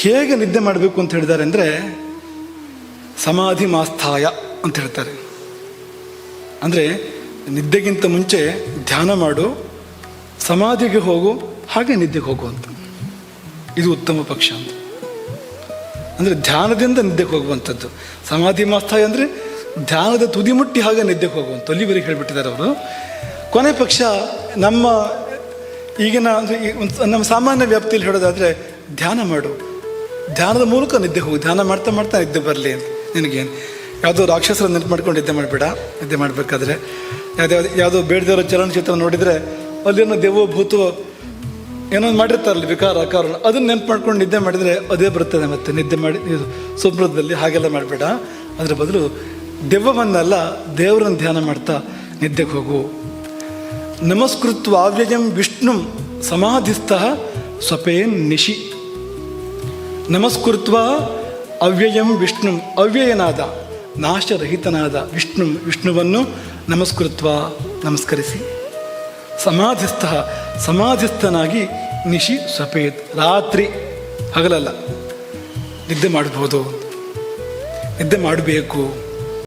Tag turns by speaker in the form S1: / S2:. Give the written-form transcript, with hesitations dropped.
S1: ಹೇಗೆ ನಿದ್ದೆ ಮಾಡಬೇಕು ಅಂತ ಹೇಳಿದ್ದಾರೆ ಅಂದರೆ ಸಮಾಧಿ ಮಾಸ್ಥಾಯ ಅಂತ ಹೇಳ್ತಾರೆ. ಅಂದರೆ ನಿದ್ದೆಗಿಂತ ಮುಂಚೆ ಧ್ಯಾನ ಮಾಡು, ಸಮಾಧಿಗೆ ಹೋಗು, ಹಾಗೆ ನಿದ್ದೆಗೆ ಹೋಗು ಅಂತ. ಇದು ಉತ್ತಮ ಪಕ್ಷ ಅಂತ. ಅಂದರೆ ಧ್ಯಾನದಿಂದ ನಿದ್ದೆಗೆ ಹೋಗುವಂಥದ್ದು. ಸಮಾಧಿ ಮಾಸ್ಥಾಯ ಅಂದರೆ ಧ್ಯಾನದ ತುದಿ ಮುಟ್ಟಿ ಹಾಗೆ ನಿದ್ದೆಗೆ ಹೋಗುವಂಥ ಅಲ್ಲಿವರೆಗೆ ಹೇಳಿಬಿಟ್ಟಿದ್ದಾರೆ ಅವರು. ಕೊನೆ ಪಕ್ಷ ನಮ್ಮ ಈಗಿನ ಅಂದರೆ ನಮ್ಮ ಸಾಮಾನ್ಯ ವ್ಯಾಪ್ತಿಯಲ್ಲಿ ಹೇಳೋದಾದರೆ ಧ್ಯಾನ ಮಾಡು, ಧ್ಯಾನದ ಮೂಲಕ ನಿದ್ದೆ ಹೋಗು, ಧ್ಯಾನ ಮಾಡ್ತಾ ಮಾಡ್ತಾ ನಿದ್ದೆ ಬರಲಿ ಅಂತ. ನಿನಗೇನು ಯಾವುದೋ ರಾಕ್ಷಸರ ನೆನಪು ಮಾಡ್ಕೊಂಡು ನಿದ್ದೆ ಮಾಡಬೇಡ. ನಿದ್ದೆ ಮಾಡಬೇಕಾದ್ರೆ ಯಾವುದೋ ಬೇಡದವರ ಚಲನಚಿತ್ರ ನೋಡಿದರೆ ಅಲ್ಲೇನೋ ದೇವೋ ಭೂತವೋ ಏನೋ ಮಾಡಿರ್ತಾರಲ್ಲ ವಿಕಾರ ಕಾರಣ, ಅದನ್ನು ನೆನಪು ಮಾಡ್ಕೊಂಡು ನಿದ್ದೆ ಮಾಡಿದರೆ ಅದೇ ಬರ್ತದೆ ಮತ್ತೆ ನಿದ್ದೆ ಮಾಡಿ ಸ್ವಪ್ನದಲ್ಲಿ. ಹಾಗೆಲ್ಲ ಮಾಡಬೇಡ. ಅದರ ಬದಲು ದೆವ್ವವನ್ನೆಲ್ಲ ದೇವರನ್ನು ಧ್ಯಾನ ಮಾಡ್ತಾ ನಿದ್ದೆಗೆ ಹೋಗು. ನಮಸ್ಕೃತ್ವ ಅವ್ಯಯಂ ವಿಷ್ಣು ಸಮಾಧಿಸ್ಥಃ ಸ್ವಪೇನ್ ನಿಶಿ. ನಮಸ್ಕೃತ್ವ ಅವ್ಯಯಂ ವಿಷ್ಣು, ಅವ್ಯಯನಾದ ನಾಶರಹಿತನಾದ ವಿಷ್ಣುವನ್ನು ನಮಸ್ಕೃತ್ವ ನಮಸ್ಕರಿಸಿ. ಸಮಾಧಿಸ್ಥಃ ಸಮಾಧಿಸ್ಥನಾಗಿ ನಿಶಿ ಸ್ವಪೇತ್, ರಾತ್ರಿ ಹಗಲಲ್ಲ ನಿದ್ದೆ ಮಾಡ್ಬೋದು, ನಿದ್ದೆ ಮಾಡಬೇಕು.